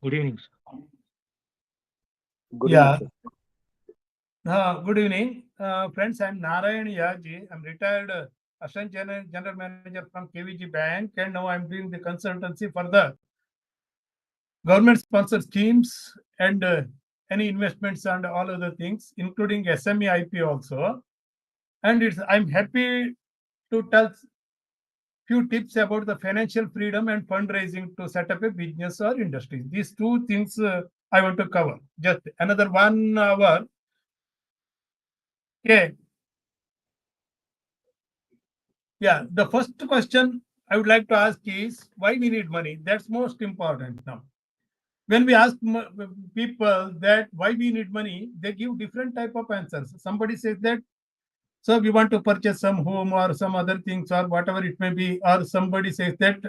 Good evening, sir. Good evening, Yeah, sir. good evening. Friends, I'm Narayan Yaji. I'm retired Assistant General Manager from KVG Bank, and now I'm doing the consultancy for the government sponsored schemes and any investments and all other things, including SME IP also. And I'm happy to tell few tips about the financial freedom and fundraising to set up a business or industry. These two things I want to cover. Just another 1 hour. Okay. Yeah, the first question I would like to ask is why we need money. That's most important now. When we ask people that why we need money, they give different type of answers. Somebody says that so we want to purchase some home or some other things or whatever it may be, or somebody says that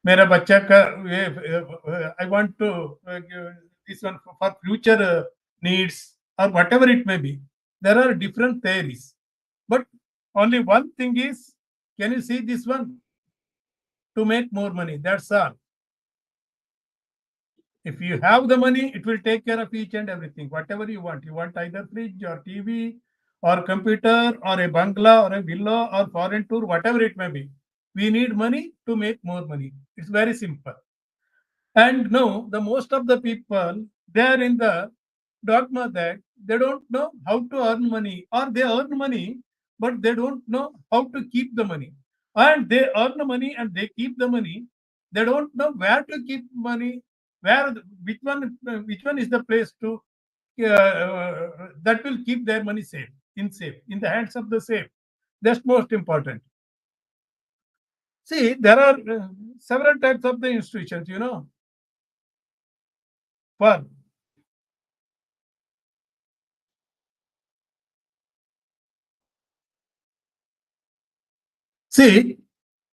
मेरा बच्चा का I want to give this one for future needs or whatever it may be. There are different theories, but only one thing is, can you see this one? To make more money. That's all. If you have the money, it will take care of each and everything. Whatever you want. You want either fridge or TV or computer or a bungalow or a villa or foreign tour, whatever it may be. We need money to make more money. It's very simple. And no, the most of the people, they are in the dogma that they don't know how to earn money, or they earn money, but they don't know how to keep the money. And they earn the money and they keep the money. They don't know where to keep money, where which one is the place to that will keep their money safe in the hands of the safe. That's most important. See, there are several types of the institutions, for see,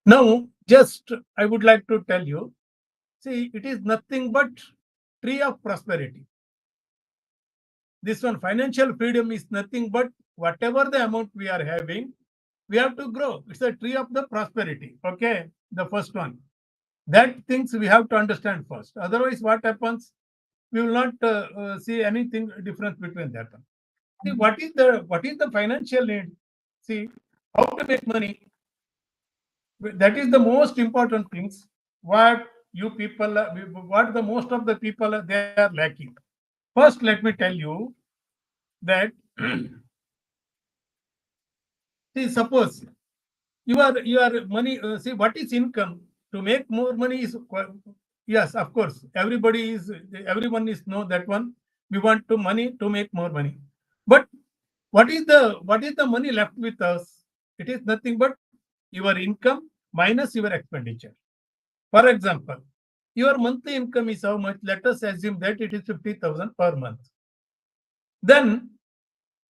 now just I would like to tell you, see, it is nothing but tree of prosperity. This one, financial freedom is nothing but whatever the amount we are having, we have to grow. It's a tree of the prosperity. Okay, the first one. That things we have to understand first. Otherwise, what happens? We will not see anything difference between that one. See, what is the financial need? See, how to make money. That is the most important things. What you people, what the most of the people they are lacking. First, let me tell you that see, suppose you are money. See, what is income? To make more money is yes, of course. Everyone is know that one. We want to money to make more money, but what is the money left with us? It is nothing but your income minus your expenditure. For example, your monthly income is how much? Let us assume that it is 50,000 per month. Then,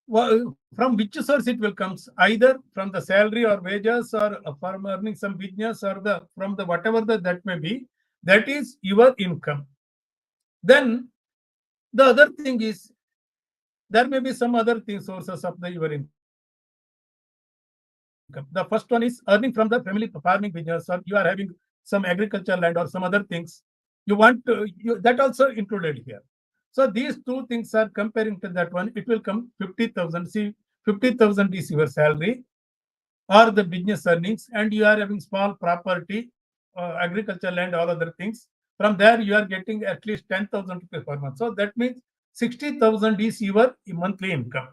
from which source it will come? Either from the salary or wages, or from earning some business, or from the whatever that may be. That is your income. Then the other thing is there may be some other things sources of your income. The first one is earning from the family farming business, or you are having some agriculture land or some other things. You want that also included here. So these two things are comparing to that one. It will come 50,000. See, 50,000 is your salary or the business earnings, and you are having small property, agriculture land, all other things. From there, you are getting at least 10,000 rupees per month. So that means 60,000 is your monthly income.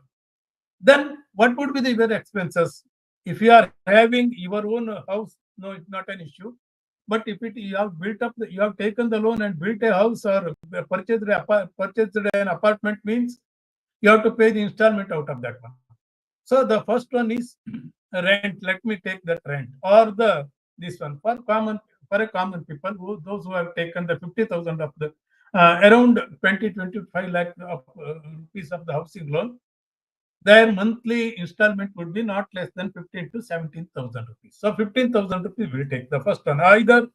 Then what would be your expenses? If you are having your own house, no, it's not an issue. But if you have built up, you have taken the loan and built a house or purchased an apartment, means you have to pay the installment out of that one. So the first one is rent. Let me take that rent, or the this one for a common people, those who have taken the 50,000 of the around 20-25 lakh of rupees of the housing loan. Their monthly installment would be not less than 15 to 17,000 rupees. So 15,000 rupees will take the first one, either,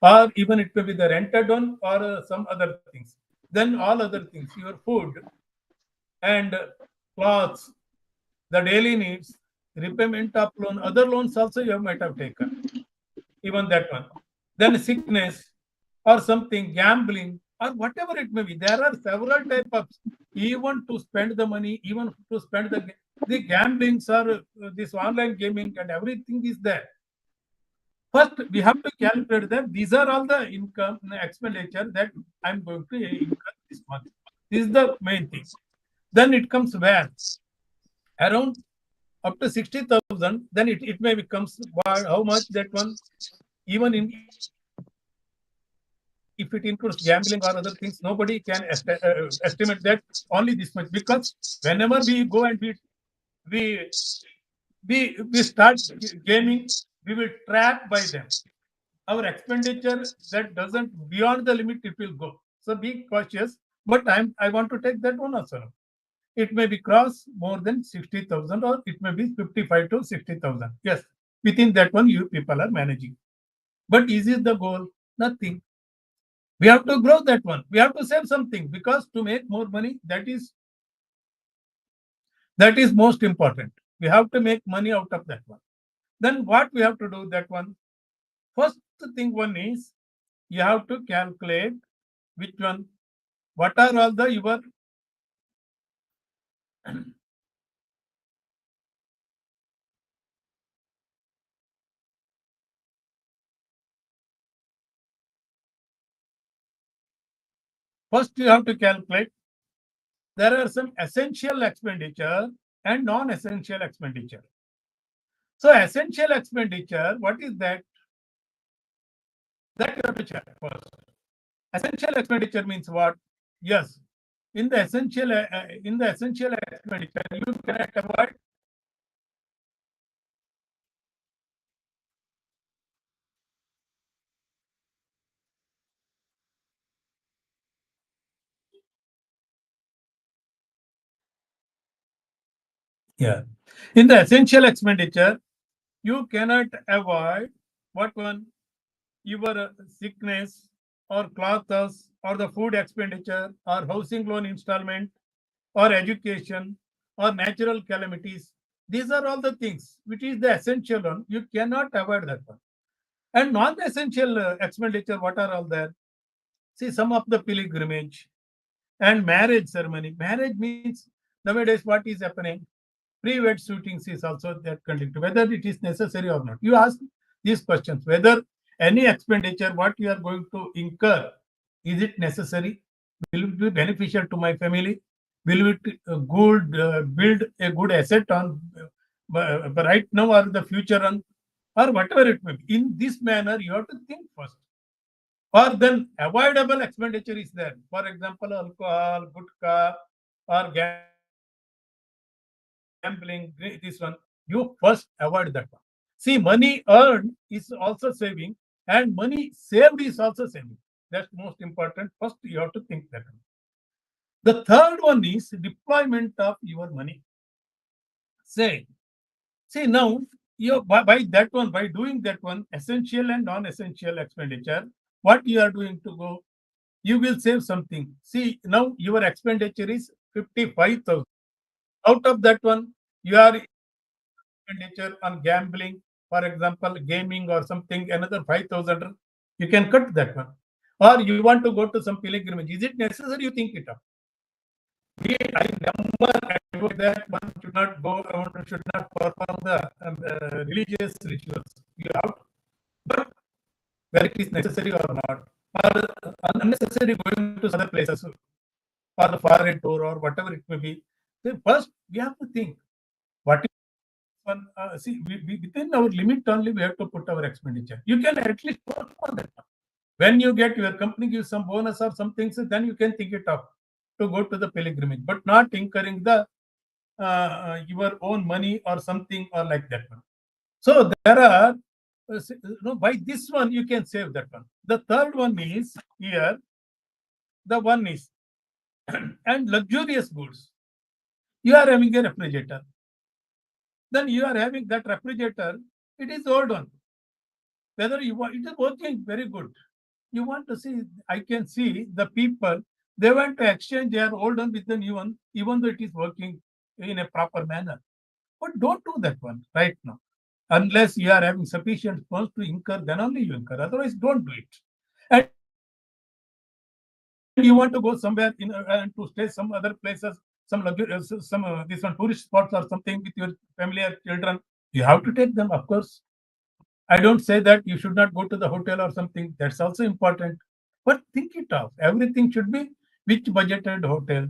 or even it may be the rented one or some other things. Then all other things, your food and clothes, the daily needs, repayment of loan, other loans also you might have taken, even that one. Then sickness or something, gambling. or whatever it may be. There are several type of, even to spend the money, even to spend the gamblings or this online gaming and everything is there. First, we have to calculate that these are all the income expenditure that I'm going to incur this month. This is the main thing. Then it comes where around up to 60,000. Then it may becomes how much that one, even in if it includes gambling or other things, nobody can estimate that only this much, because whenever we go and we we start gaming, we will trap by them. Our expenditure that doesn't beyond the limit, it will go. So be cautious. But I want to take that one also. It may be cross more than 60,000 or it may be 55 to 60,000. Yes, within that one you people are managing. But is it the goal? Nothing. We have to grow that one. We have to save something, because to make more money, that is most important. We have to make money out of that one. Then what we have to do that one? First thing one is you have to calculate which one, what are all the your first you have to calculate. There are some essential expenditure and non-essential expenditure. So essential expenditure, what is that? That you have to check first. Essential expenditure means what? Yes, in the essential expenditure, you cannot avoid. Yeah, in the essential expenditure, you cannot avoid what one, your sickness or clothes or the food expenditure or housing loan installment or education or natural calamities. These are all the things which is the essential one. You cannot avoid that one. And non-essential expenditure, what are all there? See, some of the pilgrimage and marriage ceremony. Marriage means nowadays what is happening? Pre-wed shootings is also that conducted, whether it is necessary or not. You ask these questions, whether any expenditure, what you are going to incur, is it necessary? Will it be beneficial to my family? Will it build a good asset on right now or the future on, or whatever it may be? In this manner, you have to think first. Or then avoidable expenditure is there. For example, alcohol, gutka, or gambling, this one. You first avoid that one. See, money earned is also saving, and money saved is also saving. That's most important. First, you have to think that one. The third one is deployment of your money. Say, see now, you by that one, by doing that one, essential and non-essential expenditure, what you are doing to go, you will save something. See, now your expenditure is 55,000. Out of that one, you are expenditure on gambling, for example, gaming or something, another 5,000. You can cut that one. Or you want to go to some pilgrimage. Is it necessary? You think it up. I never advocate that one should not go, one should not perform the religious rituals. You have to, but whether it is necessary or not, or unnecessary going to other places or the foreign tour or whatever it may be. Then first, we have to think what is one. See, within our limit only, we have to put our expenditure. You can at least work on that. When you get your company gives some bonus or some things, then you can think it up to go to the pilgrimage, but not incurring the your own money or something or like that one. So there are by this one you can save that one. The third one is here. The one is and luxurious goods. You are having a refrigerator. Then you are having that refrigerator. It is old one. Whether you want, it is working very good. You want to see, I can see the people, they want to exchange their old one with the new one, even though it is working in a proper manner. But don't do that one right now. Unless you are having sufficient funds to incur, then only you incur. Otherwise, don't do it. And if you are having sufficient funds, and you want to go somewhere in and to stay some other places, some some this one tourist spots or something with your family or children, you have to take them, of course. I don't say that you should not go to the hotel or something. That's also important. But think it of. Everything should be which budgeted hotel.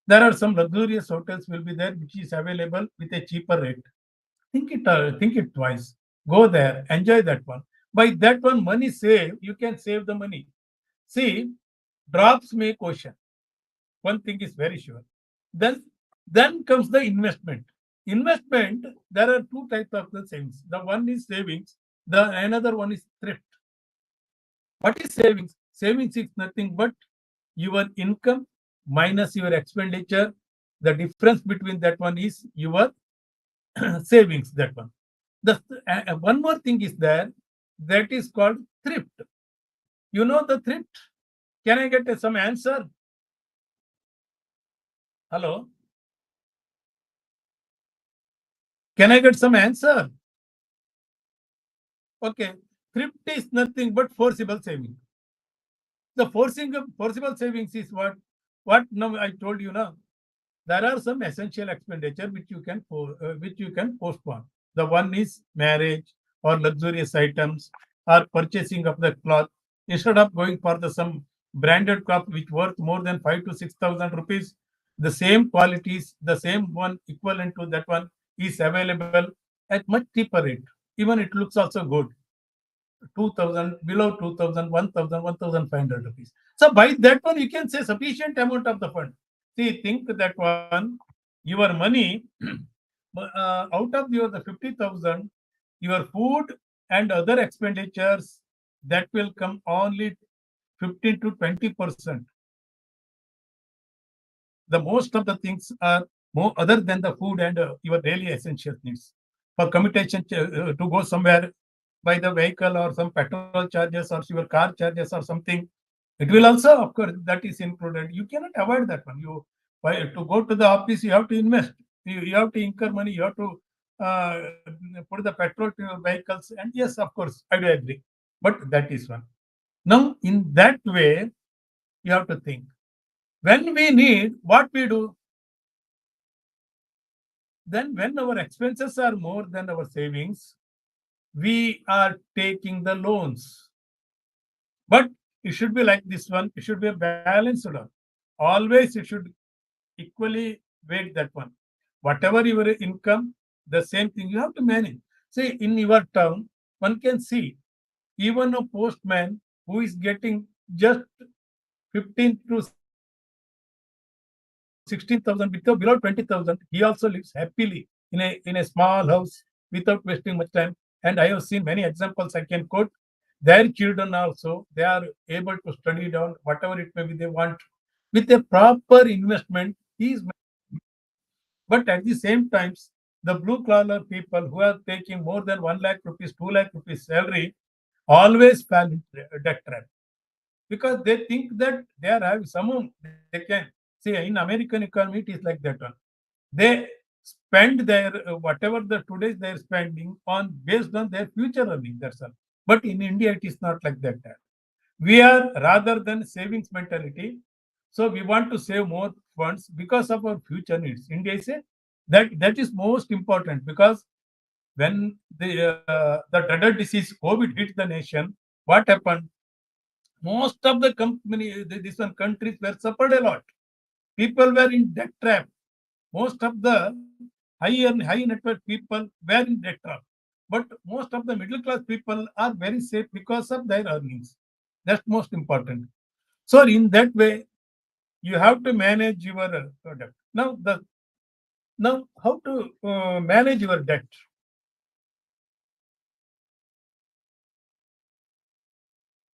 There are some luxurious hotels will be there which is available with a cheaper rate. Think it twice. Go there, enjoy that one. By that one, money save, you can save the money. See, drops make ocean. One thing is very sure. Then, then comes the investment. Investment, there are two types of the savings. The one is savings, the another one is thrift. What is savings? Savings is nothing but your income minus your expenditure. The difference between that one is your savings. That one. The one more thing is there that is called thrift. You know the thrift? Can I get some answer? Hello? Can I get some answer? Okay. Thrift is nothing but forcible saving. The forcible savings is what now I told you now. There are some essential expenditure which you can postpone. The one is marriage or luxurious items or purchasing of the cloth. Instead of going for the some branded cloth which worth more than 5 to 6,000 rupees, the same qualities, the same one equivalent to that one is available at much cheaper rate. Even it looks also good. 2000 below 2000, 1000, 1500 rupees. So by that one you can say sufficient amount of the fund. See, think that one, your money out of your the 50,000, your food and other expenditures, that will come only 15 to 20%. The most of the things are more other than the food and your daily essential needs. For commutation to go somewhere by the vehicle or some petrol charges or your car charges or something, it will also, of course, that is included. You cannot avoid that one. To go to the office, you have to invest. You have to incur money. You have to uh, put the petrol to your vehicles. And yes, of course, I do agree. But that is one. Now, in that way, you have to think. When we need, what we do, then when our expenses are more than our savings, we are taking the loans. But it should be like this one. It should be a balanced one. Always it should equally weight that one. Whatever your income, the same thing you have to manage. Say in your town, one can see even a postman who is getting just 15 to 16,000 below 20,000, he also lives happily in a small house without wasting much time. And I have seen many examples I can quote. Their children also, they are able to study down whatever it may be they want with a proper investment. But at the same times, the blue collar people who are taking more than 1 lakh rupees, 2 lakh rupees salary always fall into debt trap because they think that they are having some they can see in American economy it is like that one. They spend their whatever the today's they are spending on based on their future earning. That's all. But in India, it is not like that. We are rather than savings mentality. So we want to save more funds because of our future needs. India is a that is most important because when the dreaded disease COVID hit the nation, what happened? Most of the company, this one countries were suffered a lot. People were in debt trap. Most of the high net worth people were in debt trap. But most of the middle class people are very safe because of their earnings. That's most important. So in that way, you have to manage your debt. Now how to manage your debt?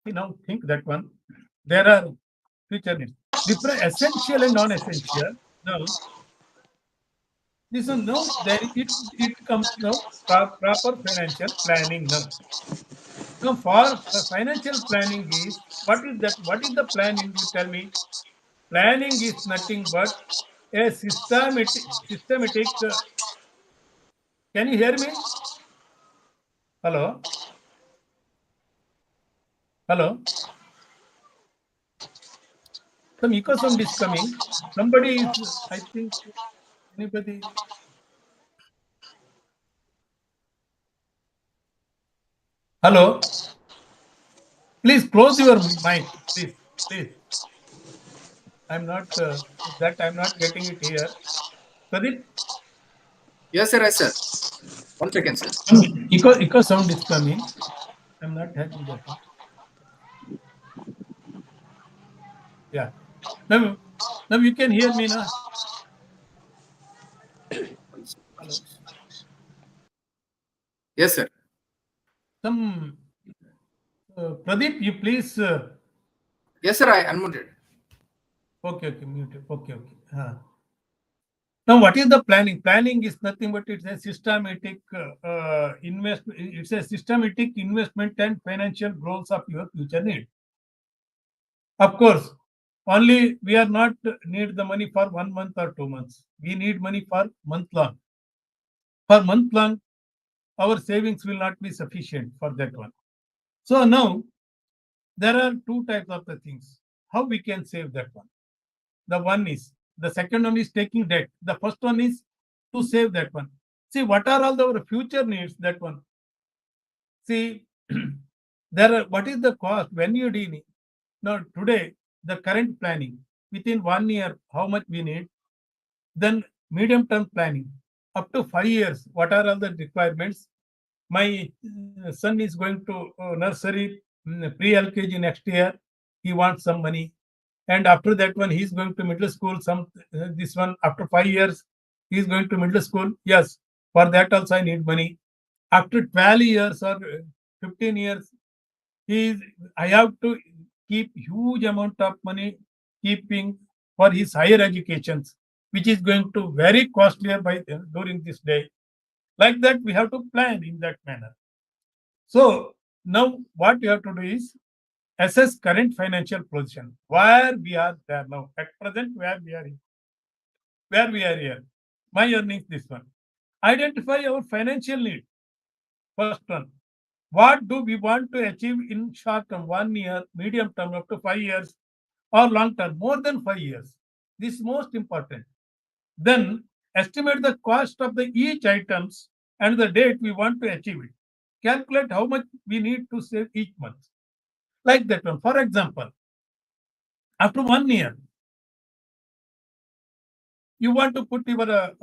Now think that one. There are future needs, different essential and non-essential. Now this one now there it comes now proper financial planning now. Now for financial planning is what is that? What is the planning? You tell me. Planning is nothing but a systematic. Can you hear me? Hello, hello. some echo sound is coming. Somebody is, I think, anybody. Hello. Please close your mic. Please, please. I'm not that. I'm not getting it here. Pradeep, Yes, sir. Yes, sir. 1 second, sir. echo sound is coming. I'm not having that one. Yeah. Now, now you can hear me now. Hello. Yes, sir. Some Pradeep, you please. Yes, sir. I unmuted. Okay, okay, mute. Okay, okay. Now, what is the planning? Planning is nothing but it's a systematic investment. It's a systematic investment and financial goals of your future need. Of course, only we are not need the money for 1 month or 2 months. We need money for month long. For month long, our savings will not be sufficient for that one. So now there are two types of the things. How we can save that one? The second one is taking debt. The first one is to save that one. See, what are all our future needs? That one. See, there are what is the cost when you do now today the current planning within 1 year how much we need, then medium term planning up to 5 years what are all the requirements. My son is going to nursery, pre LKG next year. He wants some money, and after that one he is going to middle school. Some this one after 5 years he is going to middle school. Yes, for that also I need money. After 12 years or 15 years, he is, I have to keep huge amount of money keeping for his higher educations, which is going to very costlier by during this day. Like that, we have to plan in that manner. So now what you have to do is assess current financial position, where we are there now. At present, where we are here. My earnings, this one. Identify our financial need. First one. What do we want to achieve in short term, 1 year, medium term, up to 5 years, or long term, more than 5 years? This is most important. Then estimate the cost of the each items and the date we want to achieve it. Calculate how much we need to save each month. Like that one. For example, after 1 year, you want to put your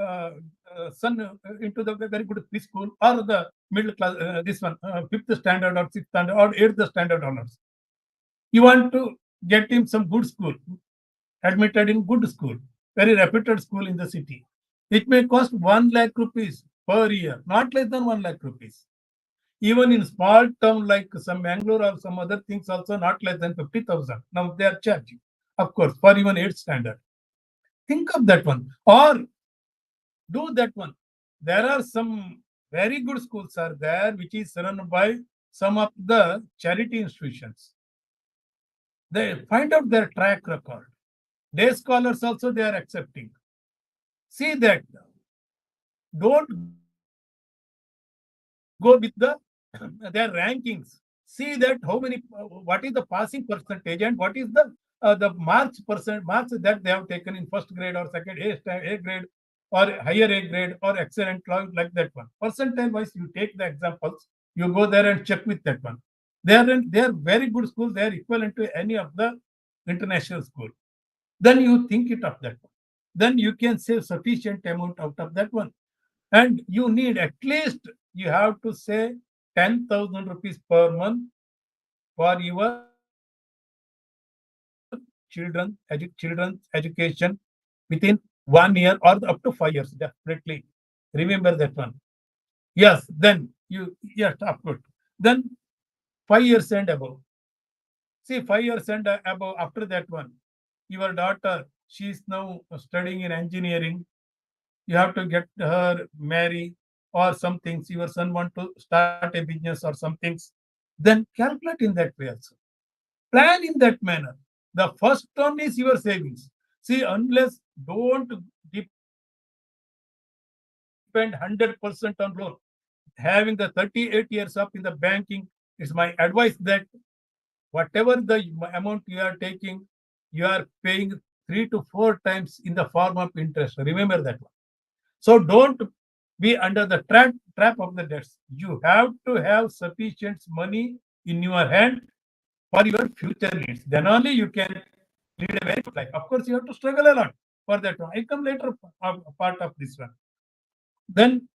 son into the very good preschool or the middle class, this one, fifth standard or sixth standard or eighth standard honors. You want to get him some good school, admitted in good school, very reputed school in the city. It may cost 1 lakh rupees per year, not less than 1 lakh rupees. Even in small town like some Bangalore or some other things, also not less than 50,000. Now they are charging, of course, for even 8th standard. Think of that one. Or do that one. There are some very good schools are there, which is run by some of the charity institutions. They find out their track record. Day scholars also they are accepting. See that. Don't go with their rankings. See that how many, what is the passing percentage and what is the marks that they have taken in first grade or second A grade or higher A grade or excellent like that one. Percentile wise, you take the examples, you go there and check with that one. They are very good schools. They are equivalent to any of the international school. Then you think it of that one. Then you can save sufficient amount out of that one. And you need at least you have to say 10,000 rupees per month for your children's education within 1 year or up to 5 years. Definitely remember that one. Yes, then you, yes, of course. Then 5 years and above. See, 5 years and above after that one. Your daughter, she is now studying in engineering. You have to get her marry or some things. Your son want to start a business or some things. Then calculate in that way also. Plan in that manner. The first one is your savings. See, unless don't depend 100% on loan. Having the 38 years up in the banking, it's my advice that whatever the amount you are taking, you are paying 3 to 4 times in the form of interest. Remember that one. So don't be under the trap of the debts. You have to have sufficient money in your hand for your future needs. Then only you can lead a very good life. Of course, you have to struggle a lot for that one. I come later part of this one. Then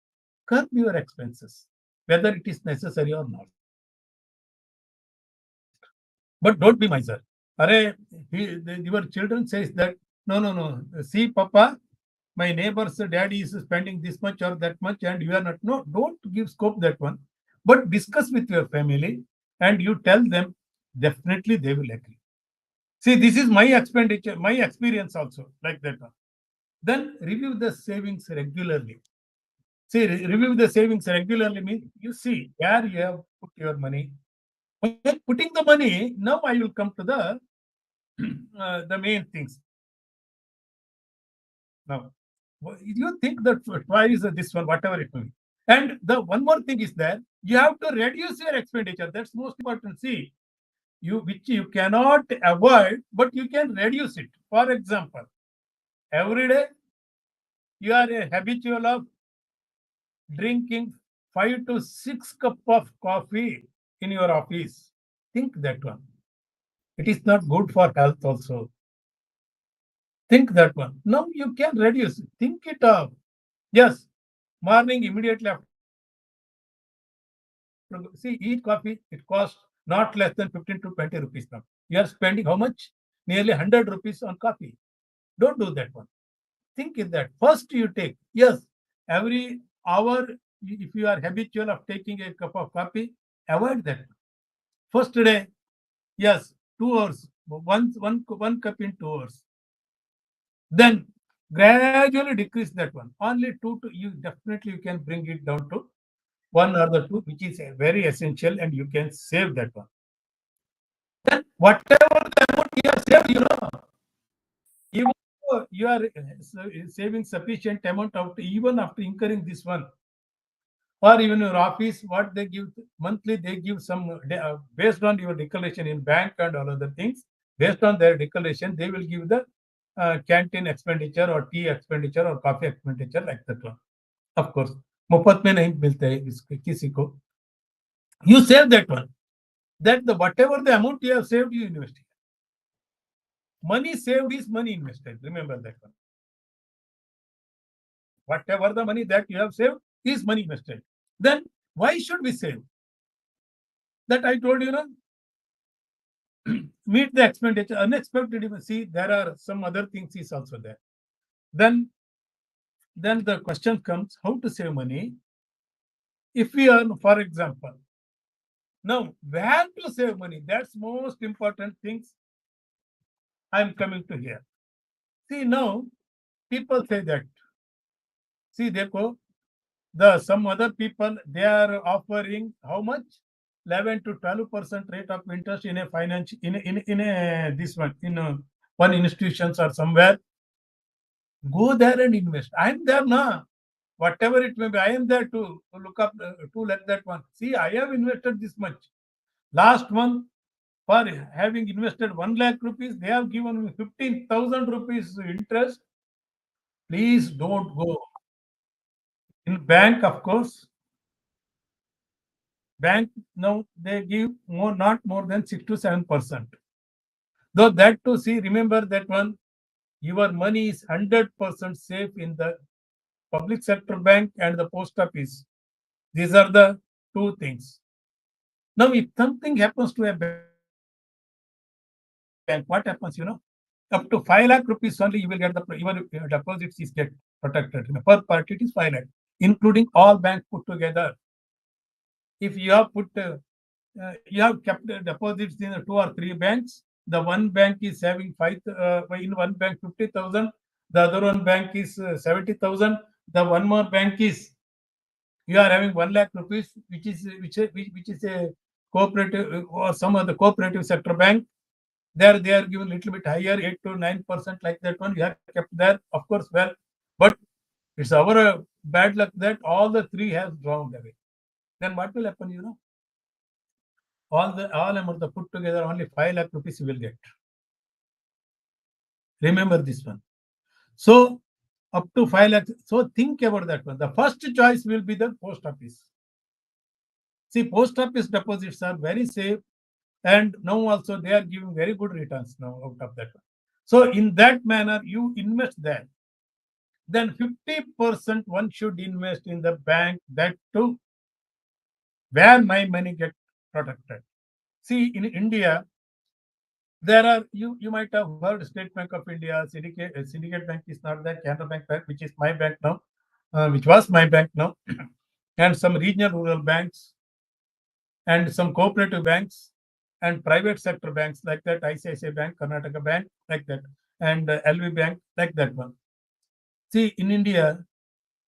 curb your expenses, whether it is necessary or not. But don't be miser. Array, your children says that no. See, Papa, my neighbor's daddy is spending this much or that much, and you are not. No, don't give scope that one. But discuss with your family, and you tell them. Definitely, they will agree. See, this is my expenditure, my experience also like that one. Then review the savings regularly. See, review the savings regularly means you see where you have put your money. When putting the money, now I will come to the main things. Now, you think that twice this one, whatever it may be. And the one more thing is that you have to reduce your expenditure. That's most important. See, you which you cannot avoid, but you can reduce it. For example, every day you are a habitual of drinking 5 to 6 cup of coffee in your office. Think that one. It is not good for health also. Think that one. Now you can reduce. Think it up. Yes, morning immediately after. See, each coffee, it costs not less than 15 to 20 rupees now. You are spending how much? Nearly 100 rupees on coffee. Don't do that one. Think in that. First you take. Yes, every hour, if you are habitual of taking a cup of coffee, avoid that. First day, yes, 2 hours. One cup in 2 hours. Then gradually decrease that one. Only two to you definitely you can bring it down to one or the two, which is very essential, and you can save that one. Then whatever the amount you have saved, even though you are saving sufficient amount of even after incurring this one, or even your office, what they give monthly, they give some based on your declaration in bank and all other things. Based on their declaration, they will give the canteen expenditure or tea expenditure or coffee expenditure like that one. Of course, मुफ्त में नहीं मिलते हैं किसी को. You save that one. That the whatever the amount you have saved, you invest. Money saved is money invested. Remember that one. Whatever the money that you have saved is money invested. Then why should we save? That I told you, meet the expenditure, unexpected. See, there are some other things is also there. Then the question comes: how to save money? If we earn, for example, now where to save money? That's most important things. I'm coming to here. See, now people say that. See, the some other people, they are offering how much? 11 to 12% rate of interest in a finance in a this one in one institutions or somewhere. Go there and invest. I am there now. Whatever it may be, I am there to look up to let that one. See, I have invested this much. Last month, for having invested 1 lakh rupees, they have given me 15,000 rupees interest. Please don't go. In bank, of course, bank now they give not more than 6 to 7%. Though that to see, remember that one, your money is 100% safe in the public sector bank and the post office. These are the two things. Now, if something happens to a bank, what happens? Up to 5 lakh rupees only you will get your deposits is get protected. Per part it is 5 lakh, including all banks put together. If you have put you have kept deposits in 2 or 3 banks. The one bank is having in one bank 50,000. The other one bank is 70,000. The one more bank is you are having 1 lakh rupees, which is a cooperative or some other cooperative sector bank. There they are given little bit higher, 8 to 9% like that one. You have kept there, of course, well, but it's our bad luck that all the three have drowned away. Then what will happen? All amount put together only 5 lakh rupees you will get. Remember this one. So up to 5 lakhs. So think about that one. The first choice will be the post office. See, post office deposits are very safe, and now also they are giving very good returns now out of that one. So in that manner, you invest there. Then 50% one should invest in the bank, that too where my money get protected. See, in India, there are you might have heard State Bank of India, Syndicate Bank is not there, Canara Bank, which is my bank now, which was my bank now, and some regional rural banks and some cooperative banks and private sector banks like that, ICICI Bank, Karnataka Bank, like that, and LV Bank, like that one. See, in India,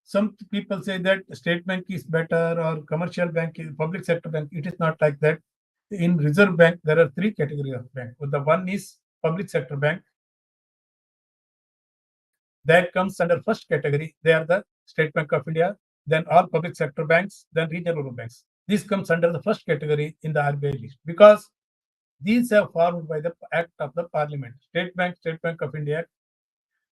some people say that state bank is better or commercial bank is public sector bank. It is not like that. In Reserve Bank, there are three categories of bank. The one is public sector bank. That comes under first category. They are the State Bank of India, then all public sector banks, then regional rural banks. This comes under the first category in the RBI list because these are formed by the Act of the Parliament. State Bank of India,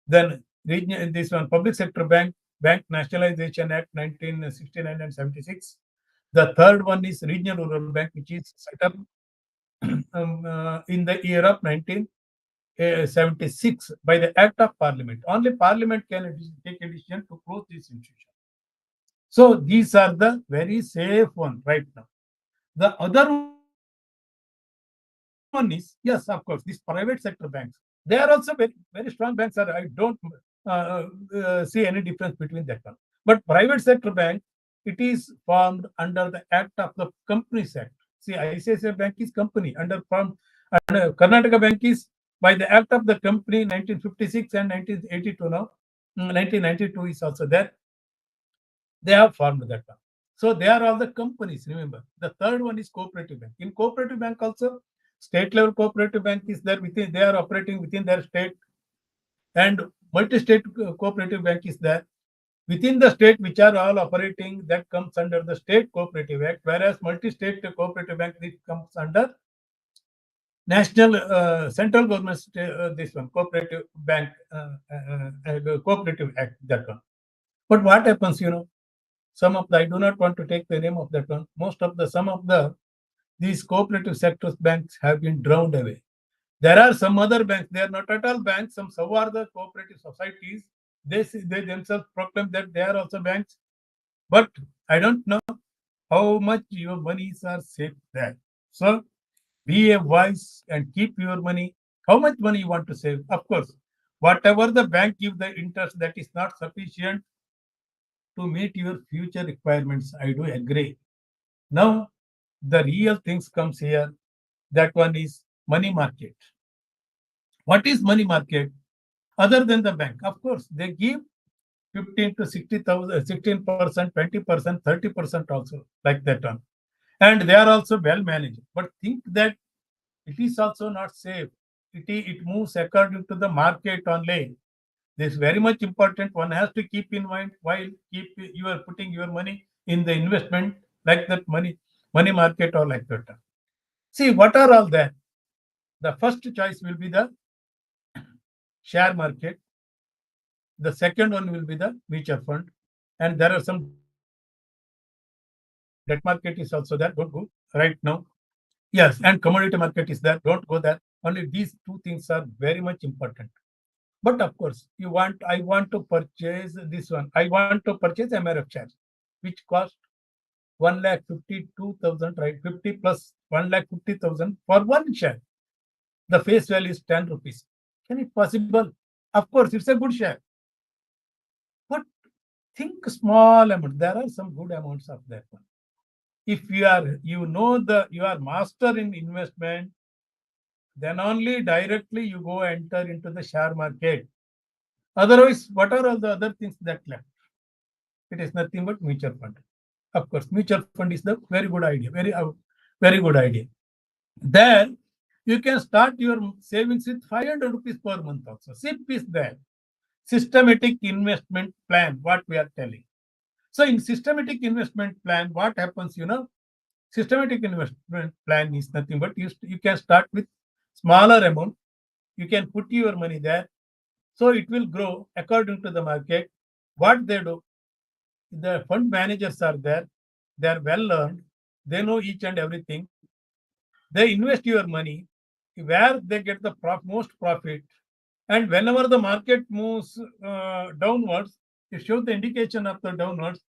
then region, this one, Public Sector Bank, Bank Nationalization Act 1969 and 76. The third one is Regional Rural Bank, which is set up in the year of 1976 by the Act of Parliament. Only Parliament can take a decision to close this institution. So these are the very safe one right now. The other one is, yes, of course, these private sector banks. They are also very strong banks. Are I don't see any difference between that one. But private sector bank, it is formed under the Act of the Companies Act. See, ICICI Bank is company under from and Karnataka Bank is by the Act of the Company 1956 and 1982 now. 1992 is also there. They have formed that one. So they are all the companies, remember. The third one is cooperative bank. In cooperative bank also, state level cooperative bank is there within, they are operating within their state, and multi-state cooperative bank is there. Within the state, which are all operating, that comes under the State Cooperative Act, whereas multi-state cooperative bank, it comes under national central government this one cooperative bank cooperative act, that one. But what happens, some of the, I do not want to take the name of that one. Most of the some of the these cooperative sectors banks have been drowned away. There are some other banks, they are not at all banks, some so are the cooperative societies. They themselves proclaim that they are also banks. But I don't know how much your monies are safe there. So be a wise and keep your money. How much money you want to save? Of course, whatever the bank give the interest, that is not sufficient to meet your future requirements. I do agree. Now, the real things comes here. That one is money market. What is money market? Other than the bank, of course, they give 15 to 60,000, 16%, 20%, 30% also, like that one. And they are also well managed. But think that it is also not safe. It moves according to the market only. This is very much important. One has to keep in mind while keep you are putting your money in the investment, like that money market or like that. See, what are all that? The first choice will be the share market. The second one will be the mutual fund. And there are some debt market is also there. Don't go right now. Yes, and commodity market is there. Don't go there. Only these two things are very much important. But of course, I want to purchase this one. I want to purchase MRF shares, which cost 1,52,000, right? 50 plus 1,50,000 for one share. The face value is 10 rupees. Can it possible? Of course, it's a good share. But think small amount. There are some good amounts of that one. If you are master in investment, then only directly you go enter into the share market. Otherwise, what are all the other things that left? It is nothing but mutual fund. Of course, mutual fund is the very good idea, very good idea. There, you can start your savings with 500 rupees per month also. SIP is there. Systematic investment plan, what we are telling. So in systematic investment plan, what happens, systematic investment plan is nothing but you can start with smaller amount. You can put your money there. So it will grow according to the market. What they do, the fund managers are there, they are well learned, they know each and everything. They invest your money where they get the most profit. And whenever the market moves downwards, it shows the indication of the downwards.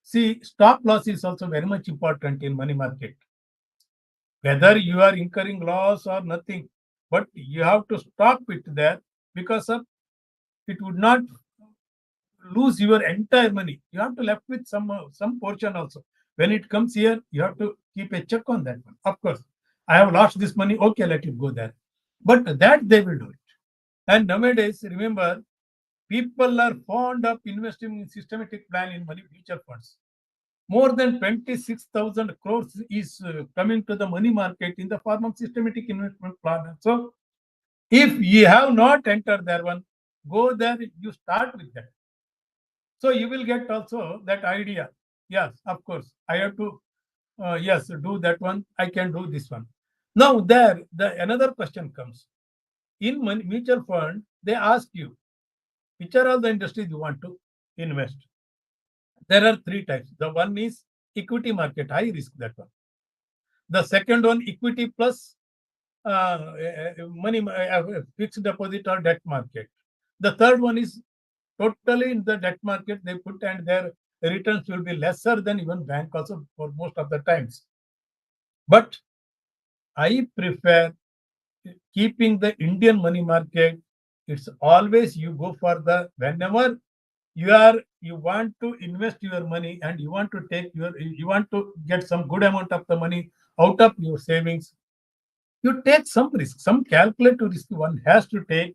See, stop loss is also very much important in money market. Whether you are incurring loss or nothing, but you have to stop it there because of it would not lose your entire money. You have to left with some portion also. When it comes here, you have to keep a check on that one. Of course, I have lost this money. Okay, let it go there. But that they will do it. And nowadays, remember, people are fond of investing in systematic plan in money mutual funds. More than 26,000 crores is coming to the money market in the form of systematic investment plan. So, if you have not entered there one, go there. You start with that. So you will get also that idea. Yes, of course, I have to yes do that one. I can do this one. Now there, the another question comes. In mutual fund, they ask you which are all the industries you want to invest. There are three types. The one is equity market, high risk, that one. The second one, equity plus money, fixed deposit or debt market. The third one is totally in the debt market they put, and their returns will be lesser than even bank also for most of the times. But I prefer keeping the Indian money market. It's always you go for the whenever you want to invest your money and you want to get some good amount of the money out of your savings. You take some risk, some calculated risk one has to take.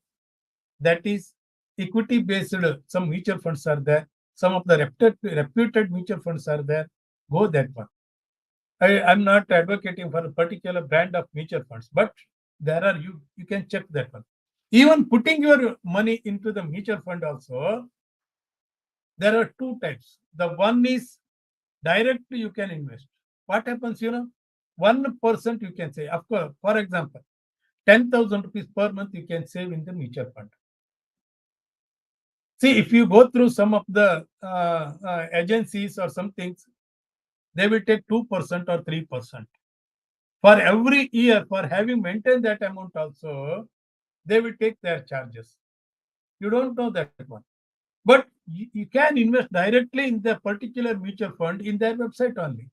That is equity based. Some mutual funds are there. Some of the reputed mutual funds are there. Go that one. I'm not advocating for a particular brand of mutual funds, but there are you can check that one. Even putting your money into the mutual fund also, there are two types. The one is directly you can invest. What happens, 1% you can say. Of course, for example, 10,000 rupees per month you can save in the mutual fund. See, if you go through some of the agencies or some things, they will take 2% or 3%. For every year, for having maintained that amount also, they will take their charges. You don't know that one. But you can invest directly in the particular mutual fund in their website only.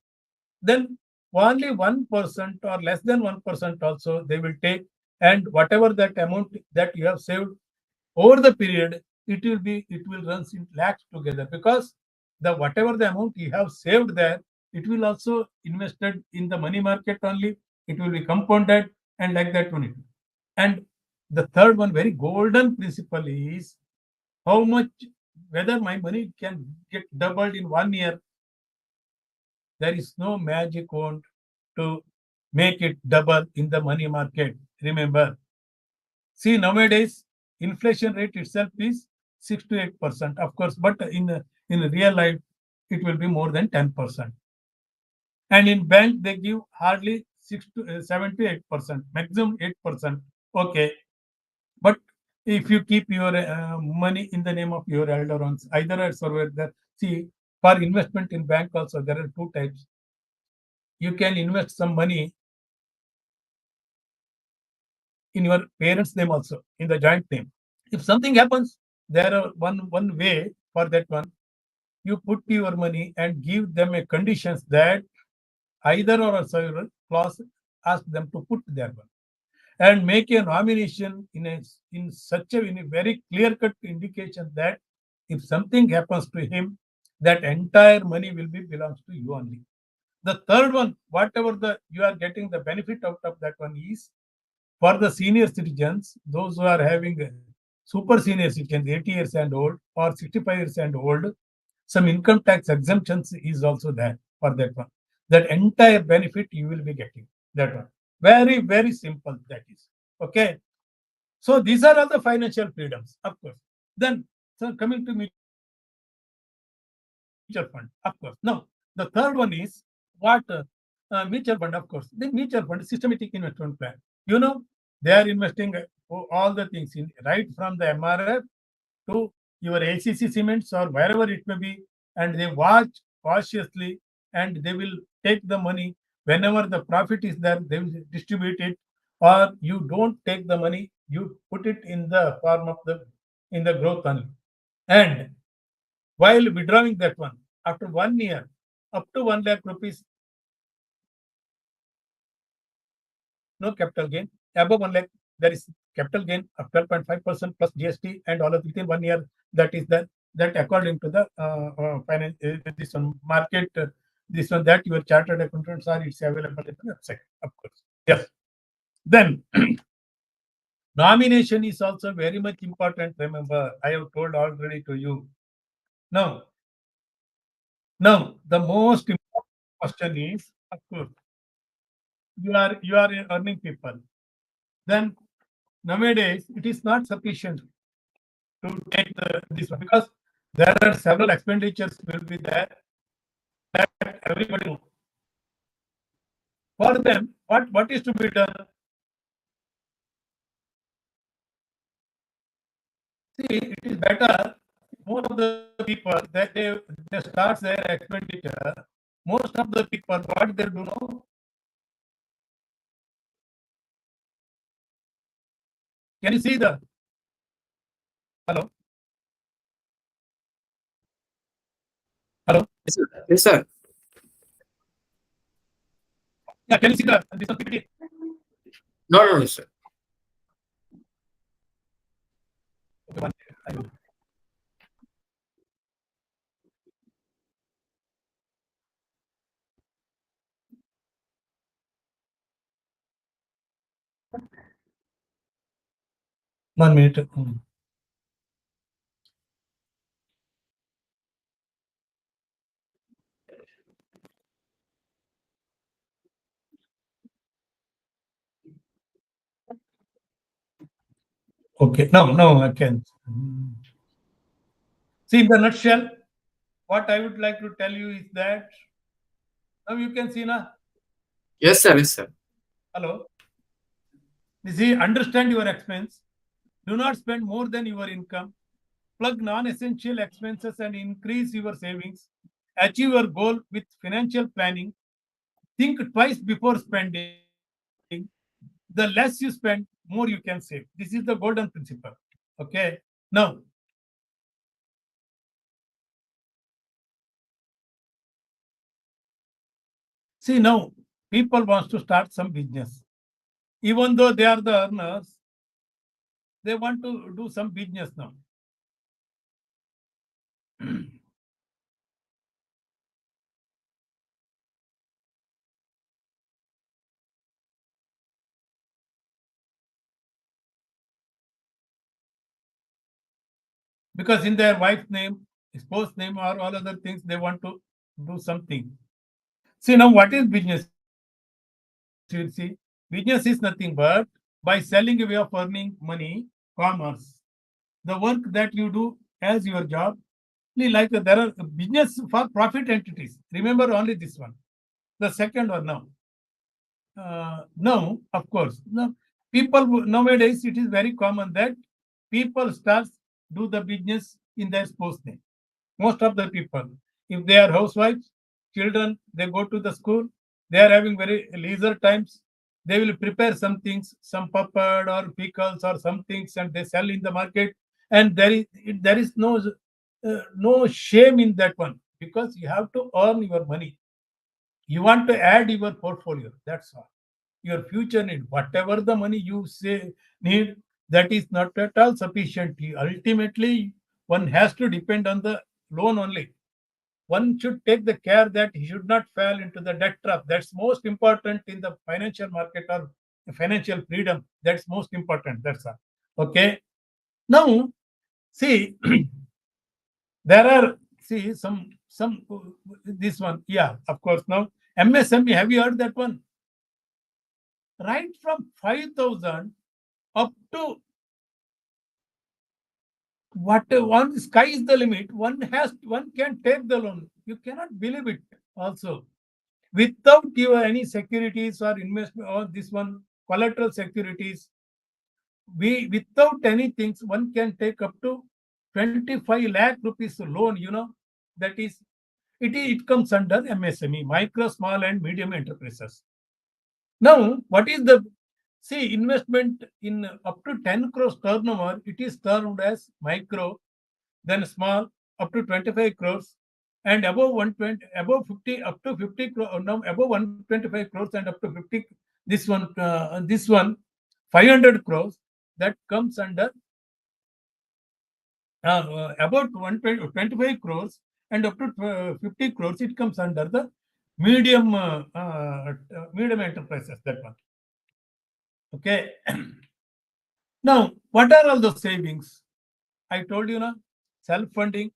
Then only 1% or less than 1% also they will take, and whatever that amount that you have saved over the period, it will run in lakhs together, because the whatever the amount you have saved there, it will also invested in the money market only. It will be compounded, and like that one. And the third one, very golden principle is how much, whether my money can get doubled in 1 year. There is no magic wand to make it double in the money market. Remember, see, nowadays inflation rate itself is 6 to 8%, of course, but in real life it will be more than 10%. And in bank they give hardly 7 to 8%, maximum 8%. Okay, but if you keep your money in the name of your elder ones, either as or there. See, for investment in bank also there are two types. You can invest some money in your parents' name also, in the joint name. If something happens, there are one way for that one. You put your money and give them a conditions that either or a several clause ask them to put their one, and make a nomination in such in a very clear cut indication that if something happens to him, that entire money will be belongs to you only. The third one, whatever the you are getting the benefit out of that one is for the senior citizens, those who are having super senior citizens, 80 years and old or 65 years and old, some income tax exemptions is also there for that one. That entire benefit you will be getting that one. Very, very simple that is. Okay. So these are all the financial freedoms, of course. Then, so coming to mutual fund, of course. Now, the third one is what mutual fund, of course. The mutual fund, systematic investment plan. They are investing all the things in right from the MRF to your ACC cements or wherever it may be, and they watch cautiously, and they will take the money whenever the profit is there. They will distribute it, or you don't take the money. You put it in the form of the in the growth only. And while withdrawing that one, after 1 year, up to 1 lakh rupees, no capital gain. Above 1 lakh, there is capital gain of 12.5% plus GST and all of within 1 year. That is that according to the finance this one market this one that your chartered accountants are, it's available in the website, of course. Yes. Then nomination is also very much important. Remember, I have told already to you. Now, the most important question is, of course, you are earning people. Then nowadays it is not sufficient to take this one because there are several expenditures will be there that everybody knows. For them, what is to be done? See, it is better. Most of the people that they start their expenditure. Most of the people, what they do know? Can you see the hello? Hello? Yes, sir. Yes, sir. Yeah, can you see the this one PPT? No, no, no, sir. Okay, one, I will- 1 minute. Okay, no, I can. See, in the nutshell, what I would like to tell you is that now you can see now. Yes, sir. Yes, sir. Hello. You see, understand your expense. Do not spend more than your income. Plug non-essential expenses and increase your savings. Achieve your goal with financial planning. Think twice before spending. The less you spend, more you can save. This is the golden principle. Okay. Now, see now, people wants to start some business. Even though they are the earners, they want to do some business now. Because in their wife's name, spouse name, or all other things, they want to do something. See now, what is business? You will see, business is nothing but by selling a way of earning money, commerce. The work that you do as your job, like there are business for profit entities. Remember only this one. The second one now. Now, of course, now nowadays it is very common that people start do the business in their spouse name. Most of the people, if they are housewives, children, they go to the school, they are having very leisure times. They will prepare some things, some puppet or pickles or some things, and they sell in the market. And there is no shame in that one because you have to earn your money. You want to add your portfolio. That's all. Your future need, whatever the money you say need, that is not at all sufficient. Ultimately, one has to depend on the loan only. One should take the care that he should not fall into the debt trap. That's most important in the financial market or financial freedom. That's most important. That's all. Okay. Now, see, there are some this one. Yeah, of course. Now, MSME. Have you heard that one? Right from 5,000 up to what one sky is the limit. One can take the loan. You cannot believe it. Also, without your any securities or investment or this one collateral securities, we without any things, one can take up to 25 lakh rupees loan, that is, it comes under MSME, micro, small and medium enterprises. Now, what is the, see, investment in up to 10 crores turnover, it is termed as micro, then small, up to 25 crores, and above 120, above 50, up to 50 crores, now above 125 crores and up to 50, this one, 500 crores, that comes under about 120, 25 crores and up to 50 crores, it comes under the medium medium enterprises, that one. Okay. Now, what are all those savings? I told you, self-funding,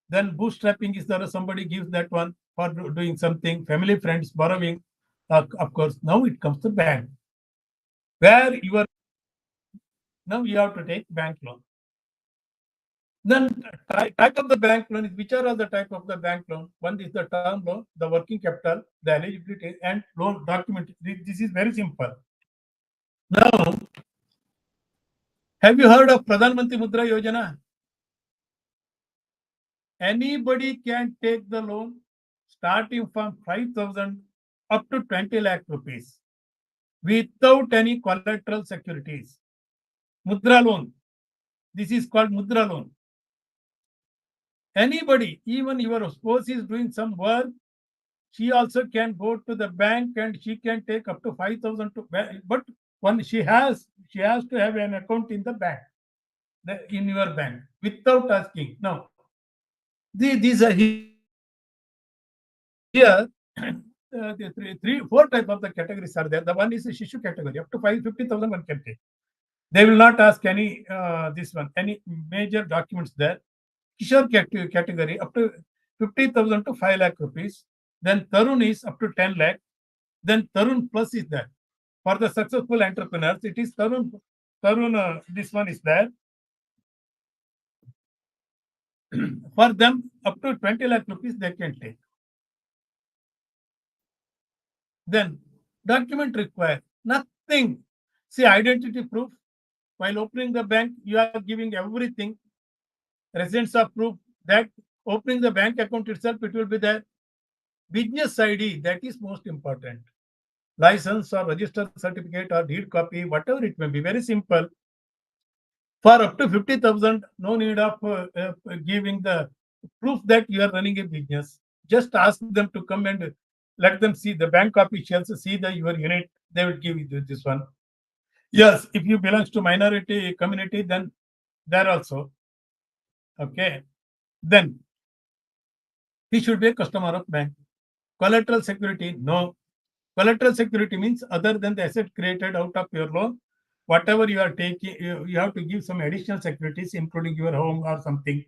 then bootstrapping is there, somebody gives that one for doing something, family, friends, borrowing, of course. Now it comes to bank, where you are, now you have to take bank loan. Then type of the bank loan is, which are all the type of the bank loan? One is the term loan, the working capital, the eligibility, and loan document. This is very simple. Now, have you heard of Pradhan Mantri Mudra Yojana? Anybody can take the loan starting from 5,000 up to 20 lakh rupees without any collateral securities. Mudra loan. This is called Mudra loan. Anybody, even your spouse is doing some work, she also can go to the bank and she can take up to 5,000 to, but when she has to have an account in the bank, in your bank, without asking. Now, these are here. The three, four type of the categories are there. The one is the Shishu category, up to 50,000 one can take. They will not ask any any major documents there. Kishore category, up to 50,000 to 5 lakh rupees. Then Tarun is up to 10 lakh. Then Tarun Plus is there. For the successful entrepreneurs, it is Tarun, this one is there. For them, up to 20 lakh rupees they can take. Then document required, nothing. See, identity proof. While opening the bank, you are giving everything. Residence of proof that opening the bank account itself, it will be there. Business ID, that is most important. License or registered certificate or deed copy, whatever it may be, very simple. For up to 50,000, no need of giving the proof that you are running a business. Just ask them to come and let them see the bank officials, see your unit, they will give you this one. Yes, if you belongs to minority community, then there also. Okay. Then he should be a customer of bank. Collateral security, no. Collateral security means other than the asset created out of your loan, whatever you are taking, you have to give some additional securities, including your home or something.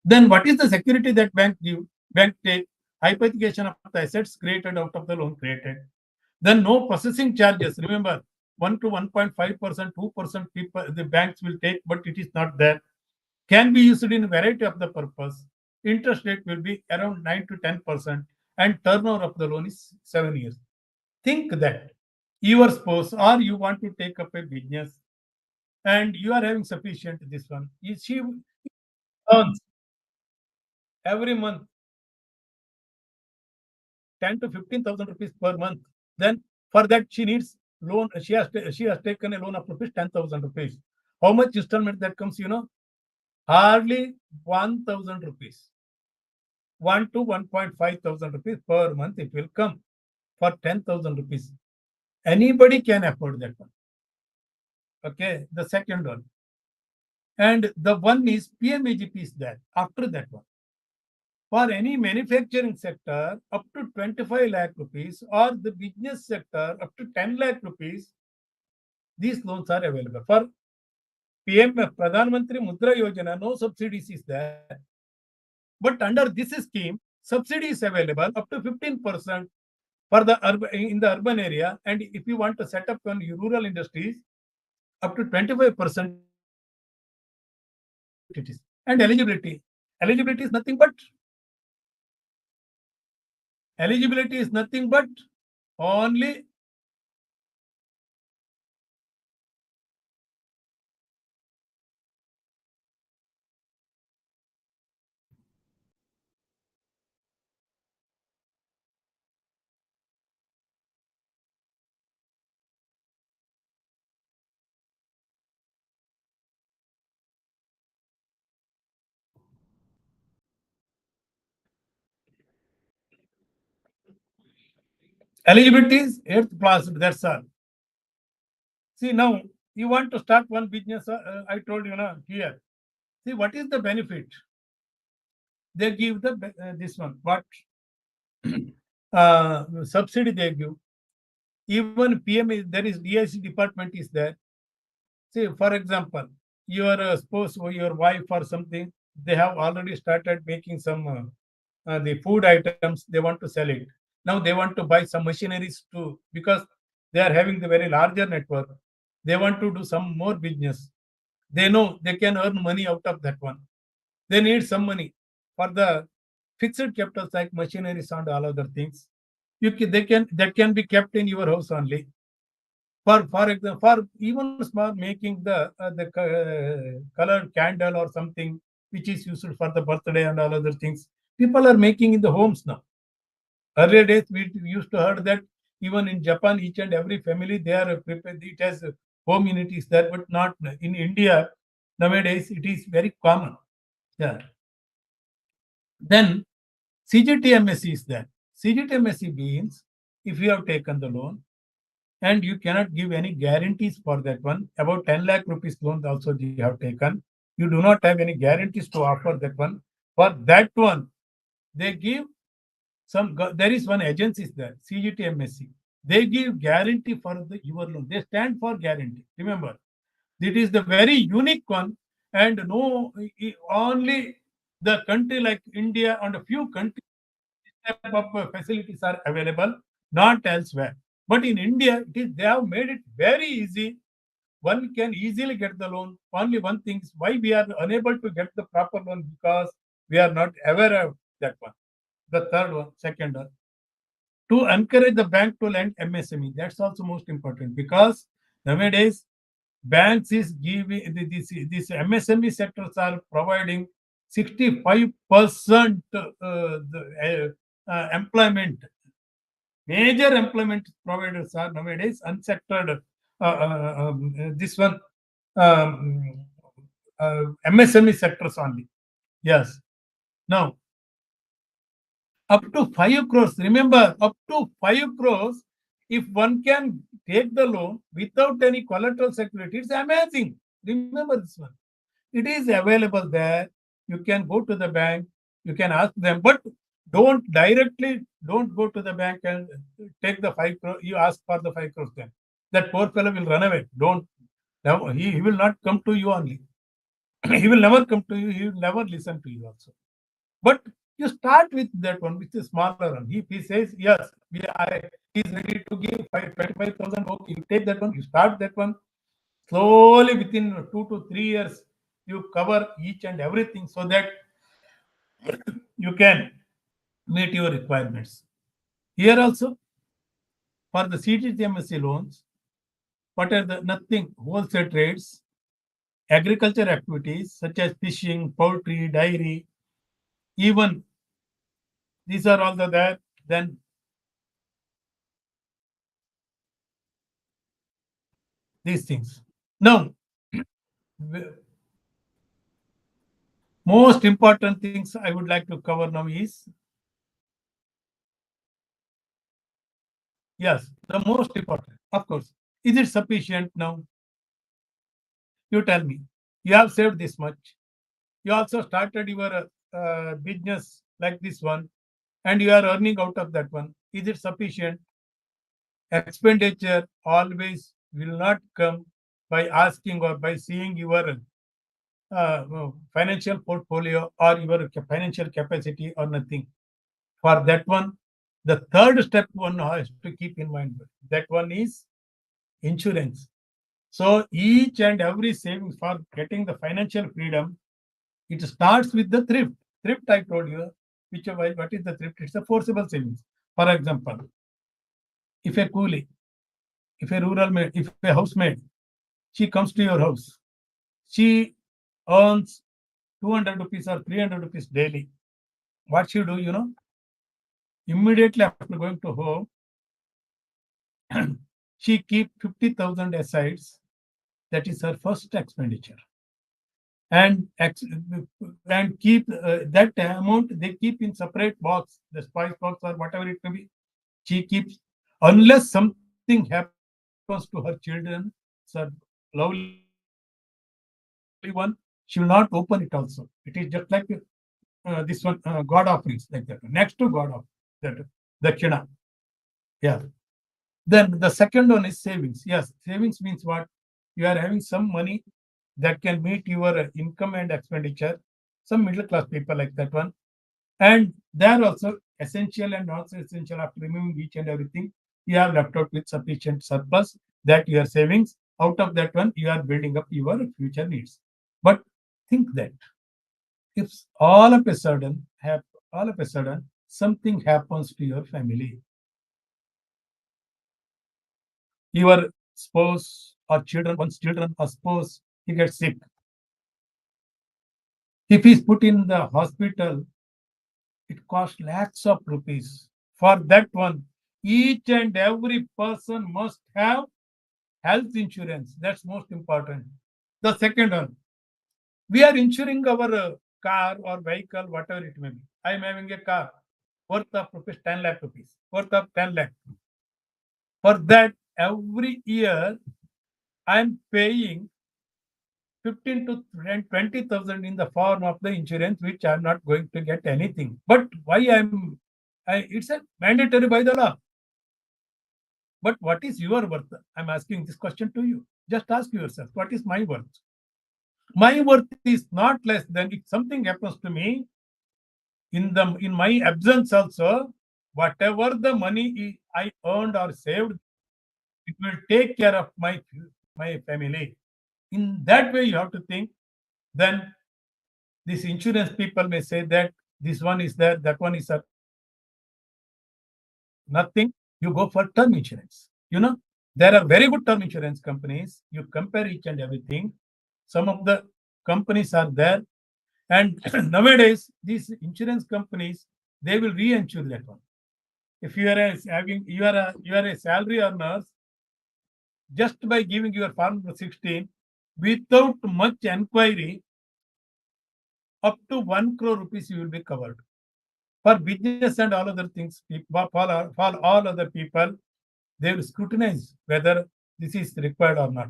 Then what is the security that bank give? Bank take hypothecation of the assets created out of the loan created. Then no processing charges. Remember, 1 to 1.5%, 2% people the banks will take, but it is not there. Can be used in a variety of the purpose. Interest rate will be around 9 to 10%, and turnover of the loan is 7 years. Think that your spouse or you want to take up a business and you are having sufficient this one. She earns every month 10 to 15,000 rupees per month. Then for that she needs loan. She has taken a loan of rupees 10,000 rupees. How much installment that comes? Hardly 1,000 rupees. 1 to 1.5 thousand rupees per month it will come for 10,000 rupees. Anybody can afford that one. Okay, the second one. And the one is PMAGP is there after that one. For any manufacturing sector, up to 25 lakh rupees, or the business sector, up to 10 lakh rupees, these loans are available. For PM, Pradhan Mantri Mudra Yojana, no subsidies is there. But under this scheme, subsidy is available up to 15% for the in the urban area. And if you want to set up on rural industries, up to 25% it is. And eligibility. Eligibility is nothing but only Eligibility is 8th class. That's all. See, now you want to start one business. I told you now here. See, what is the benefit? They give this one. What subsidy they give? Even PM is there, is DIC department is there. See, for example, your spouse or your wife or something, they have already started making some the food items. They want to sell it. Now they want to buy some machineries too because they are having the very larger network. They want to do some more business. They know they can earn money out of that one. They need some money for the fixed capitals like machineries and all other things. They can that can be kept in your house only. For example, for even small making the colored candle or something which is used for the birthday and all other things, people are making in the homes now. Earlier days we used to heard that even in Japan, each and every family they are prepared. It has home unities there, but not in India. Nowadays, it is very common. Yeah. Then CGTMSC is there. CGTMSC means if you have taken the loan and you cannot give any guarantees for that one, about 10 lakh rupees loan also you have taken. You do not have any guarantees to offer that one. For that one, they give there is one agency is there, CGTMSC. They give guarantee for your loan. They stand for guarantee. Remember, it is the very unique one, and no, only the country like India and a few countries type of facilities are available, not elsewhere. But in India, they have made it very easy. One can easily get the loan. Only one thing is why we are unable to get the proper loan because we are not aware of that one. The third one, second one, to encourage the bank to lend MSME. That's also most important because nowadays banks is giving this MSME sectors are providing 65% employment. Major employment providers are nowadays unsectored. This one um, MSME sectors only. Yes. Now up to 5 crores. Remember, up to 5 crores. If one can take the loan without any collateral security, it's amazing. Remember this one. It is available there. You can go to the bank. You can ask them, but don't go to the bank and take the 5 crores. You ask for the 5 crores then. That poor fellow will run away. Don't. Now, he will not come to you only. He will never come to you. He will never listen to you also. But you start with that one, which is smaller one. He says, yes, he's ready to give 25,000. Okay, you take that one, you start that one. Slowly, within 2 to 3 years, you cover each and everything so that you can meet your requirements. Here also, for the CGTMSC loans, what are the nothing wholesale trades, agriculture activities such as fishing, poultry, dairy, even these are all the there. Then these things. Now, most important things I would like to cover now is, yes, the most important, of course. Is it sufficient now? You tell me. You have saved this much. You also started your business like this one, and you are earning out of that one. Is it sufficient? Expenditure always will not come by asking or by seeing your financial portfolio or your financial capacity or nothing. For that one, the third step one has to keep in mind. That one is insurance. So each and every savings for getting the financial freedom, it starts with the thrift. Thrift, I told you, what is the thrift? It's a forcible savings. For example, if a coolie, if a rural maid, if a housemaid, she comes to your house, she earns 200 rupees or 300 rupees daily. What she do, immediately after going to home, she keep 50,000 asides. That is her first expenditure, and and keep that amount they keep in separate box, the spice box or whatever it may be. She keeps Unless something happens to her children, sir, lovely one, she will not open it also. It is just like this one, God offerings like that. Next to God off that Dakshina. Yeah. Then the second one is savings. Yes, savings means what? You are having some money that can meet your income and expenditure. Some middle class people like that one. And they are also essential and not so essential. After removing each and everything, you have left out with sufficient surplus that your savings. Out of that one, you are building up your future needs. But think that if all of a sudden something happens to your family, your spouse or children, one's children or spouse, he gets sick. If he's put in the hospital, it costs lakhs of rupees. For that one, each and every person must have health insurance. That's most important. The second one, we are insuring our car or vehicle, whatever it may be. I am having a car worth of rupees 10 lakh rupees, worth of 10 lakh. For that, every year I am paying 15 to 20,000 in the form of the insurance, which I'm not going to get anything. But why it's a mandatory by the law. But what is your worth? I'm asking this question to you. Just ask yourself, what is my worth? My worth is not less than if something happens to me in my absence also, whatever the money I earned or saved, it will take care of my family. In that way, you have to think. Then these insurance people may say that this one is there, that one is nothing. You go for term insurance. There are very good term insurance companies. You compare each and everything. Some of the companies are there, and nowadays these insurance companies, they will reinsure that one. If you are a salary earner, just by giving your form 16, without much enquiry, up to 1 crore rupees you will be covered. For business and all other things, for all other people, they will scrutinize whether this is required or not.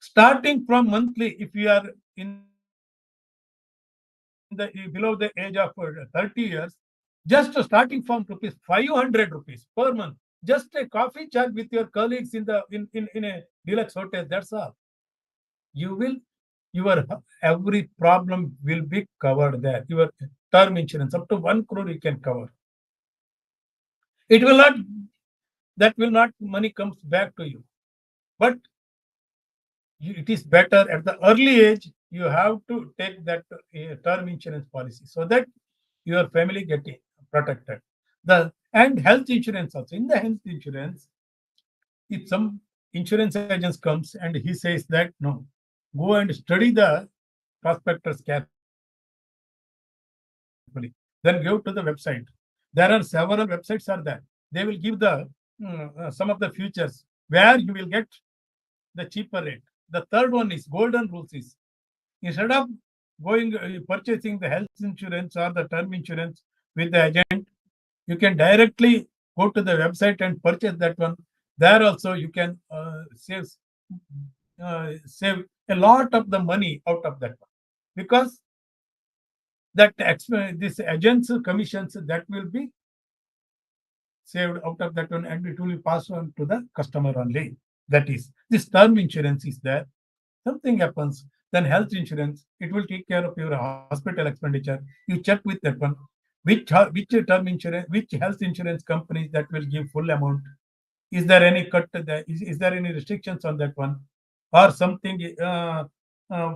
Starting from monthly, if you are in the below the age of 30 years, just starting from rupees 500 rupees per month, just a coffee chat with your colleagues in a deluxe hotel. That's all. You will your every problem will be covered there. Your term insurance up to 1 crore you can cover. It will not that will not money comes back to you, but it is better at the early age you have to take that term insurance policy so that your family get protected. The and health insurance also. In the health insurance, if some insurance agent comes and he says that no, go and study the prospectus carefully, then go to the website. There are several websites are there. They will give the some of the features where you will get the cheaper rate. The third one is golden rules is instead of going purchasing the health insurance or the term insurance with the agent, you can directly go to the website and purchase that one. There also you can save a lot of the money out of that one, because this agent's commissions that will be saved out of that one, and it will be passed on to the customer only. That is, this term insurance is there. Something happens, then health insurance, it will take care of your hospital expenditure. You check with that one, which term insurance, which health insurance companies that will give full amount. Is there any cut? Is there any restrictions on that one, or something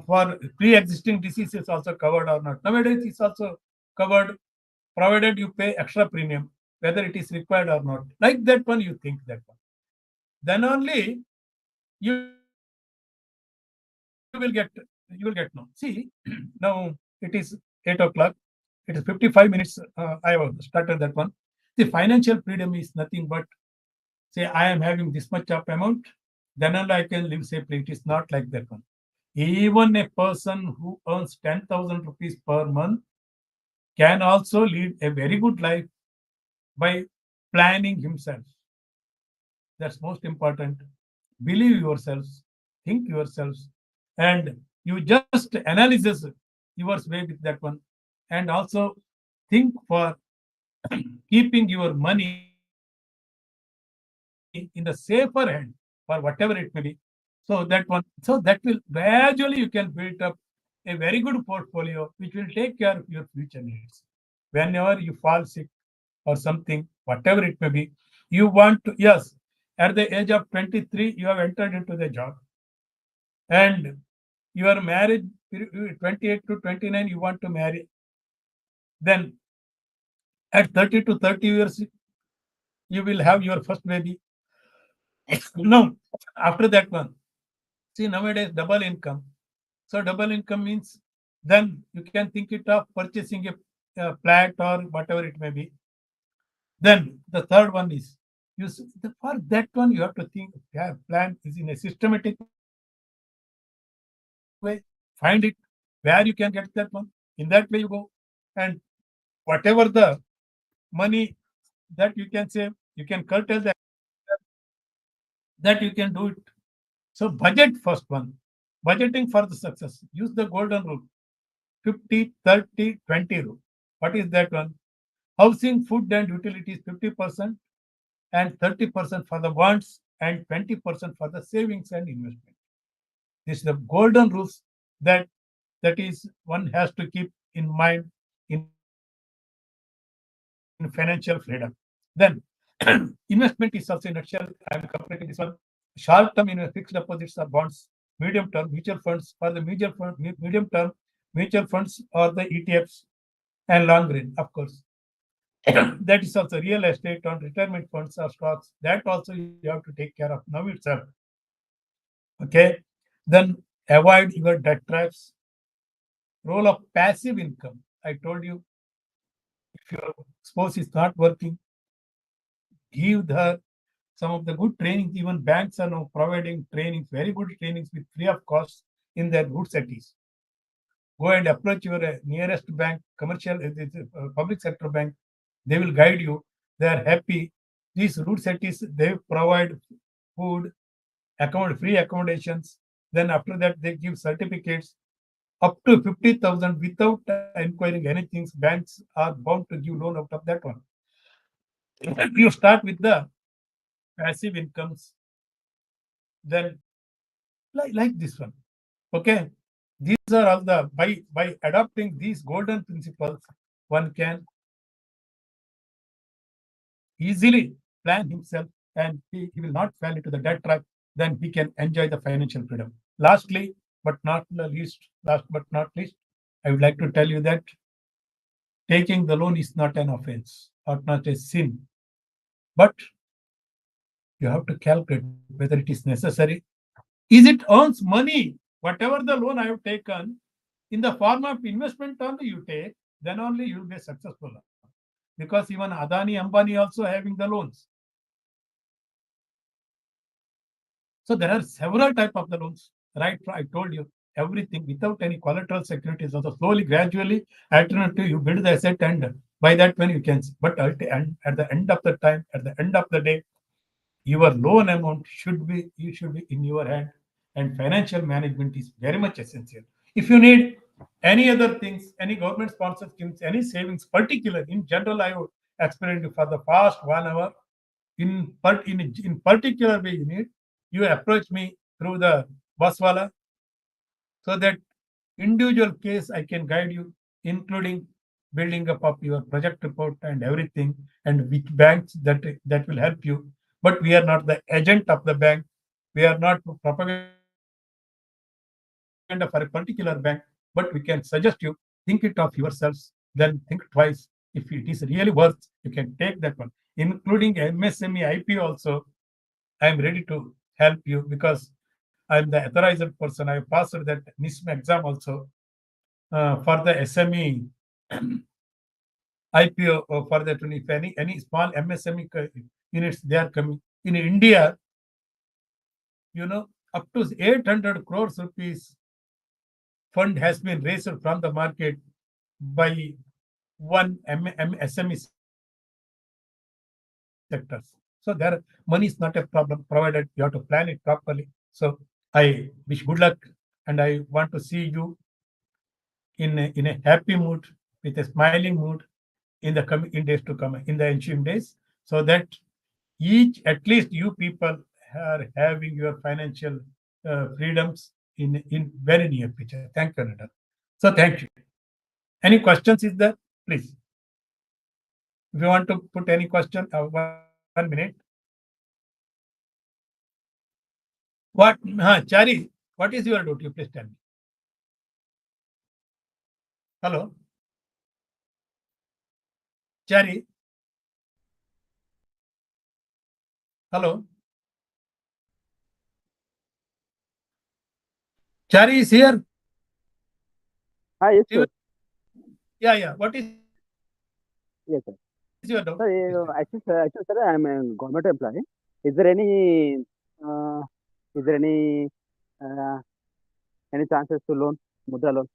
for pre-existing diseases also covered or not? Nowadays, it's also covered, provided you pay extra premium, whether it is required or not. Like that one, you think that one. Then only you will get no. See, now it is 8 o'clock. It is 55 minutes. I have started that one. The financial freedom is nothing but say I am having this much of amount, then only I can live safely. It is not like that one. Even a person who earns 10,000 rupees per month can also lead a very good life by planning himself. That's most important. Believe yourselves, think yourselves, and you just analysis your way with that one, and also think for keeping your money in the safer hand for whatever it may be. So that will gradually you can build up a very good portfolio which will take care of your future needs. Whenever you fall sick or something, whatever it may be, you want to, yes, at the age of 23, you have entered into the job, and your marriage 28 to 29, you want to marry. Then at 30 to 30 years, you will have your first baby. No, after that one, see nowadays double income. So double income means then you can think it of purchasing a flat or whatever it may be. Then the third one is for that one you have to think, yeah, plan is in a systematic way. Find it where you can get that one. In that way you go, and whatever the money that you can save, you can curtail the that you can do it. So budget first one. Budgeting for the success. Use the golden rule. 50, 30, 20 rule. What is that one? Housing, food and utilities 50% and 30% for the wants and 20% for the savings and investment. This is the golden rules that that is one has to keep in mind in financial freedom. Then investment is also in nutshell. I am completing this one. Short term in fixed deposits or bonds, medium term mutual funds for the medium term mutual funds or the ETFs, and long run, of course. That is also real estate on retirement funds or stocks. That also you have to take care of now itself. Okay. Then avoid your debt traps. Role of passive income. I told you, if your spouse is not working, give her some of the good trainings. Even banks are now providing trainings, very good trainings with free of cost in their good cities. Go and approach your nearest bank, commercial, public sector bank. They will guide you. They are happy. These root cities, they provide food, free accommodations. Then after that, they give certificates up to 50,000 without inquiring anything. Banks are bound to give loan out of that one. You start with the passive incomes, then like this one. Okay. These are all the by adopting these golden principles, one can easily plan himself, and he will not fall into the debt trap. Then he can enjoy the financial freedom. Lastly, but not the least, last but not least, I would like to tell you that taking the loan is not an offense or not a sin, but you have to calculate whether it is necessary. Is it earns money? Whatever the loan I have taken in the form of investment only you take, then only you will be successful. Because even Adani, Ambani also having the loans. So there are several type of the loans. Right? I told you everything without any collateral securities. Also slowly, gradually, alternative you build the asset, and by that when you can. But at the end of the time, at the end of the day, your loan amount should be in your hand, and financial management is very much essential. If you need any other things, any government sponsored schemes, any savings, particular in general, I would explain you for the past 1 hour. In particular way, you approach me through the Boss Wallah, so that individual case I can guide you, including building up of your project report and everything, and which banks that will help you. But we are not the agent of the bank. We are not propaganda for a particular bank, but we can suggest you, think it of yourselves, then think twice. If it is really worth, you can take that one, including MSME IP also. I am ready to help you because I am the authorized person. I have passed that NISM exam also for the SME IPO for that. If any small MSME units they are coming in India, up to 800 crores rupees fund has been raised from the market by one SME sectors. So there, money is not a problem, provided you have to plan it properly. So I wish good luck, and I want to see you in a happy mood, with a smiling mood in the in days to come, in the ensuing days, so that at least you people are having your financial freedoms in very near future. Thank you, Ananda. So thank you. Any questions is there? Please. If you want to put any question, 1 minute. What, Chari, what is your duty? Please tell me. Hello, Chari. Hello, Chari is here. Ah, yes, You- sir. Yeah. What is your doubt? Yes, sir. Please tell me. Actually, sir, I'm a government employee. Is there uh, is there uh, any chances to loan, Mudra loan?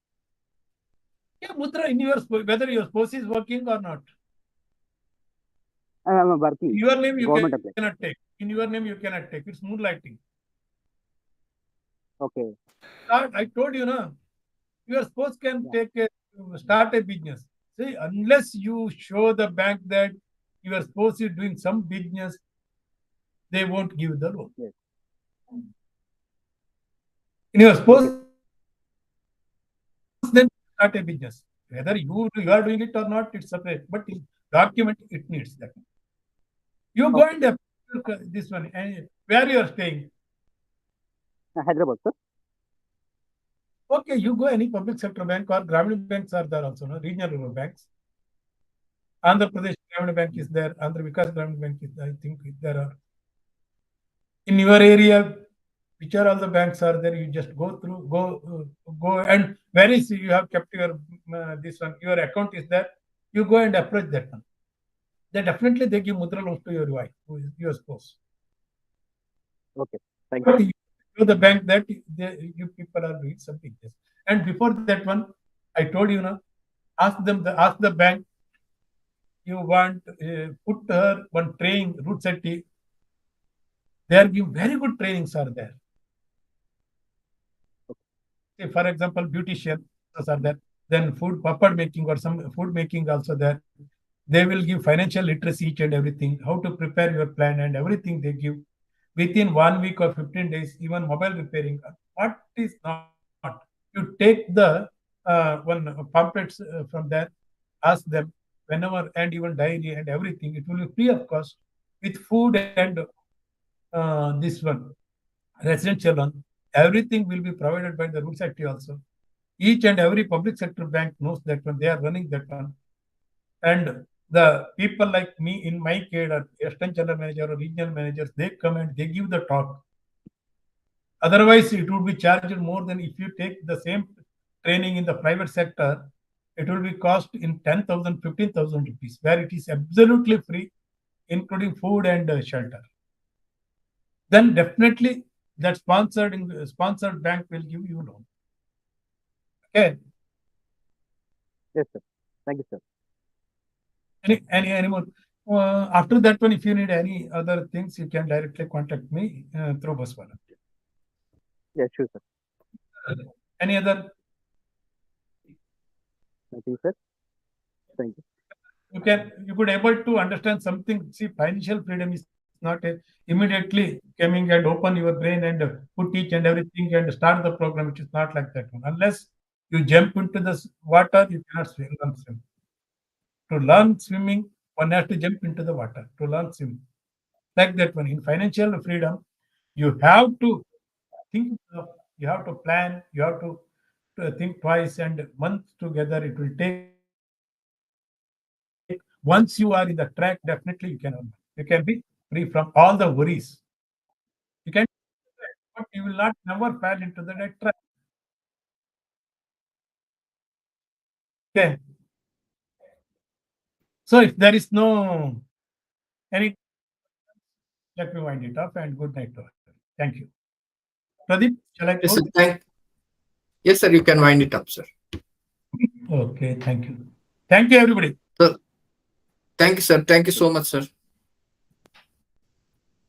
Yeah, Mudra, in your whether your spouse is working or not. I'm In working, your name you government cannot employee. take. In your name you cannot take. It's moonlighting. Okay. I told you, no. Your spouse can Yeah. start a business. See, unless you show the bank that your spouse is doing some business, they won't give the loan. Yes. In your spouse, Okay. then start a business. Whether you are doing it or not, it's separate. But in document, it needs that. You go Okay. and apply this one. And where you are staying? Hyderabad, sir. Okay, you go any public sector bank, or Grameen banks are there also, no? Regional rural banks. Andhra Pradesh Grameen Bank is there. Andhra Vikas Grameen Bank is there. I think there are. In your area, which are all the banks are there, you just go, and where is you have kept your this one, your account is there, you go and approach that one. They definitely they give mudra loans to your wife, who is your spouse. Okay. Thank But you. you to the bank that you people are doing something this. And before that one, I told you, now, ask the bank, you want put her one training route safety. They are giving very good trainings are there. Say, for example, beautician are there, then food papad making or some food making also there. They will give financial literacy each and everything, how to prepare your plan and everything they give within 1 week or 15 days, even mobile repairing. What is not? You take the one pamphlets from there, ask them whenever, and even diary and everything. It will be free of cost with food and this one residential one. Everything will be provided by the road safety also. Each and every public sector bank knows that one. They are running that one. And the people like me in my care, or assistant general manager or regional managers, they come and they give the talk. Otherwise, it would be charged more than if you take the same training in the private sector. It will be cost in 10,000, 15,000 rupees, where it is absolutely free, including food and shelter. Then definitely that sponsored bank will give you loan. Okay. Yes, sir. Thank you, sir. Any more? After that one, if you need any other things, you can directly contact me through Boss Wallah. Yeah, sure, sir. Any other? Thank you, sir. Thank you. You could able to understand something. See, financial freedom is not immediately coming and open your brain and put each and everything and start the program. It is not like that one. Unless you jump into the water, you cannot swim. To learn swimming, one has to jump into the water to learn swimming. Like that one. In financial freedom, you have to think, you have to plan, you have to think twice, and months together it will take. Once you are in the track, definitely you can earn. You can be free from all the worries. You can, but you will not never fall into the trap. Okay. So if there is no any, let me wind it up, and good night to all. Thank you. Pradeep, shall I Yes, close? sir. Yes, sir. You can wind it up, sir. Okay, thank you. Thank you, everybody. So, thank you, sir. Thank you so much, sir.